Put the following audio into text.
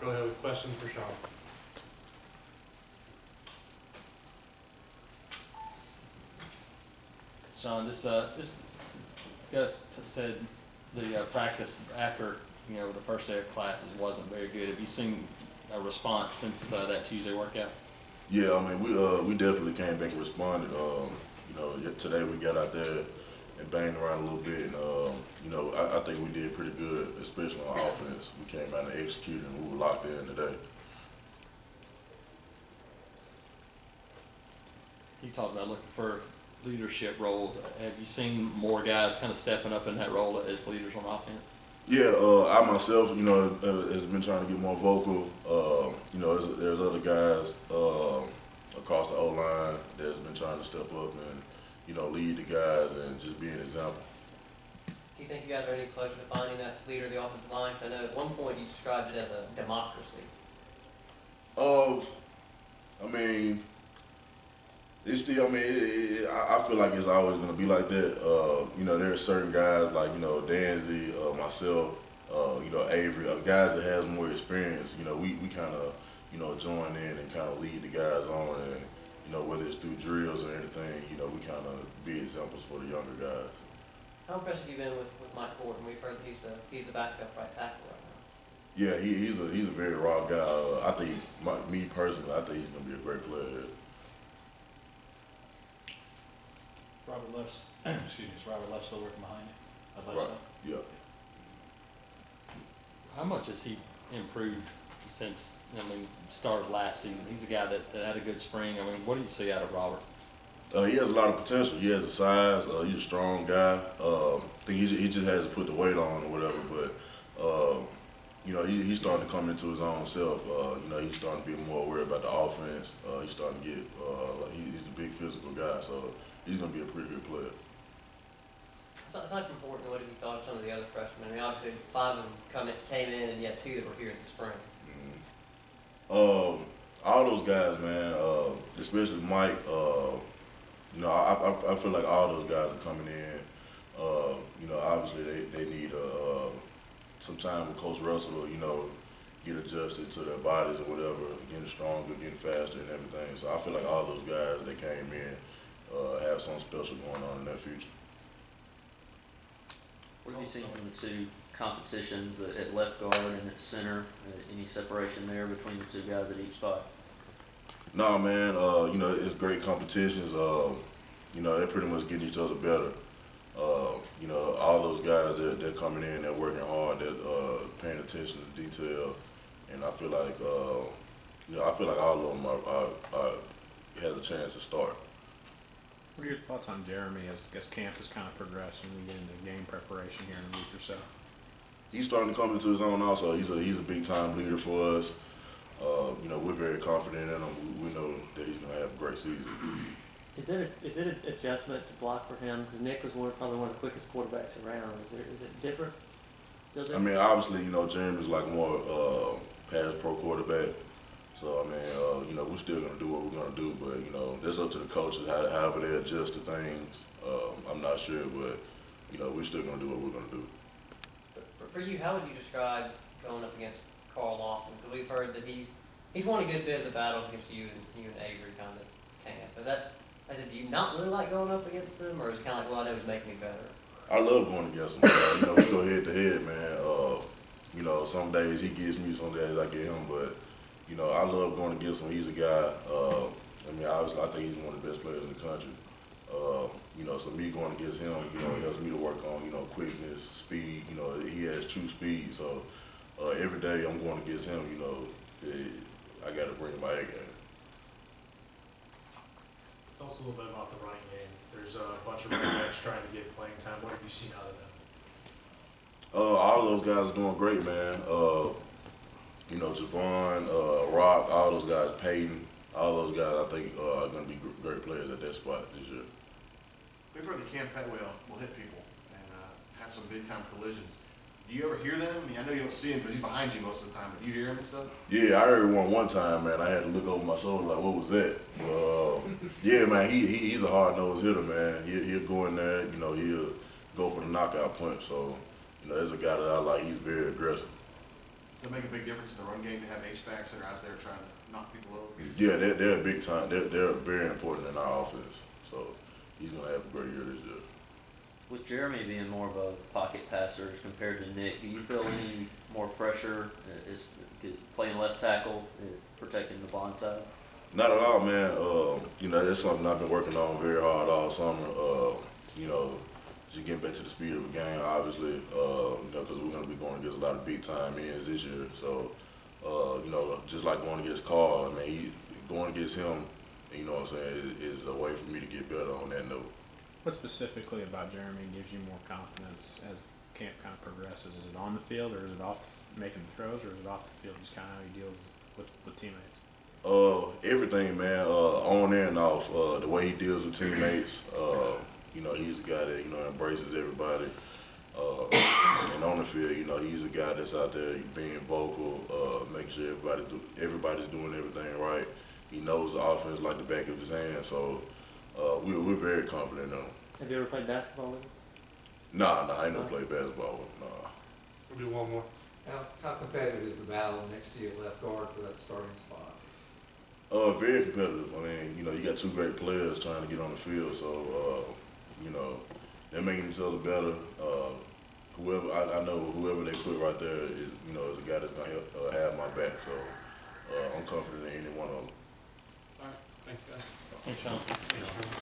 go ahead with questions for Shon. Shon, this Gus said the practice after the first day of classes wasn't very good. Have you seen a response since that Tuesday workout? Yeah, I mean we definitely came back and responded. Today we got out there and banged around a little bit, and I think we did pretty good, especially on offense. We came out and executed, and we were locked in today. You talked about looking for leadership roles. Have you seen more guys kind of stepping up in that role as leaders on offense? Yeah, I myself, has been trying to get more vocal. There's other guys across the O-line that's been trying to step up and, lead the guys and just be an example. Do you think you guys are any closer to finding that leader of the offensive line? 'Cause I know at one point you described it as a democracy. I mean, it's still, I feel like it's always going to be like that. There are certain guys like, Danzy, myself, Avery, guys that has more experience, we kind of, join in and kind of lead the guys on, and, whether it's through drills or anything, we kind of be examples for the younger guys. How impressed have you been with Mike Horton? We've heard that he's the backup right tackle right now. Yeah, he's a very raw guy. I think, me personally, I think he's going to be a great player. Robert Left's, Robert Left's still working behind you. I'd Right. so. Yeah. How much has he improved since started last season? He's a guy that had a good spring. What do you see out of Robert? He has a lot of potential. He has the size. He's a strong guy. I think he just has to put the weight on or whatever. But he's starting to come into his own self. He's starting to be more aware about the offense. He's starting to get. He's a big physical guy, so he's going to be a pretty good player. Aside from Horton, what have you thought of some of the other freshmen? Obviously 5 of them came in, and yet 2 that were here in the spring. All those guys, man, especially Mike. I feel like all those guys are coming in. Obviously they need some time with Coach Russell. Get adjusted to their bodies or whatever, getting stronger, getting faster, and everything. So I feel like all those guys that came in have something special going on in their future. What have you seen from the two competitions at left guard and at center? Any separation there between the two guys at each spot? No, man. It's great competitions. They're pretty much getting each other better. All those guys they're coming in, they're working hard, they're paying attention to detail, and I feel like all of them are has a chance to start. What are your thoughts on Jeremy as camp has kind of progressed and we get into game preparation here in a week or so? He's starting to come into his own also. He's a big time leader for us. We're very confident in him. We know that he's going to have a great season. Is it an adjustment to block for him? Because Nick was probably one of the quickest quarterbacks around. Is it different? Obviously, Jeremy's like more pass pro quarterback. So, we're still going to do what we're going to do, but, that's up to the coaches, however they adjust to things. I'm not sure, but, we're still going to do what we're going to do. For you, how would you describe going up against Carl Lawson? Because we've heard that he's won a good bit of the battles against you and Avery kind of this camp. Do you not really like going up against him, or is it kind of like, well, I know he's making me better? I love going against him. We go head to head, man. Some days he gets me, some days I get him, but, I love going against him. He's a guy, obviously I think he's one of the best players in the country. So me going against him, it helps me to work on, quickness, speed. He has true speed. So every day I'm going against him, I got to bring my A game. Tell us a little bit about the running game. There's a bunch of running backs trying to get playing time. What have you seen out of them? All of those guys are doing great, man. Javon, Rock, all those guys, Peyton, all those guys I think are going to be great players at that spot this year. We've heard the Cam Petwell will hit people and have some big time collisions. Do you ever hear them? I know you don't see him because he's behind you most of the time, but do you hear him and stuff? Yeah, I heard one time, man. I had to look over my shoulder like, what was that? Yeah, man, he's a hard-nosed hitter, man. He'll go in there, he'll go for the knockout punch. So, there's a guy that I like. He's very aggressive. Does it make a big difference in the run game to have H-backs that are out there trying to knock people over? Yeah, they're big time. They're very important in our offense. So he's gonna have a great year this year. With Jeremy being more of a pocket passer as compared to Nick, do you feel any more pressure is playing left tackle, protecting the blind side? Not at all, man. You know, that's something I've been working on very hard all summer. You know, just getting back to the speed of the game, obviously. You know, because we're going to be going against a lot of big time ends this year. So, you know, just like going against Carl, I mean, going against him, you know what I'm saying, is a way for me to get better on that note. What specifically about Jeremy gives you more confidence as camp kind of progresses? Is it on the field, or is it off making the throws, or is it off the field, just kind of how he deals with teammates? Everything, man. On and off. The way he deals with teammates. You know, he's a guy that, you know, embraces everybody. And on the field, you know, he's a guy that's out there being vocal, making sure everybody's doing everything right. He knows the offense like the back of his hand, so we're very confident in him. Have you ever played basketball with him? Nah, I ain't never played basketball with him, nah. We'll do one more. How competitive is the battle next to your left guard for that starting spot? Very competitive. I mean, you know, you got two great players trying to get on the field, so you know, they're making each other better. I know whoever they put right there is, you know, is a guy that's gonna have my back. So I'm confident in any one of them. All right, thanks guys. Thanks, Sean.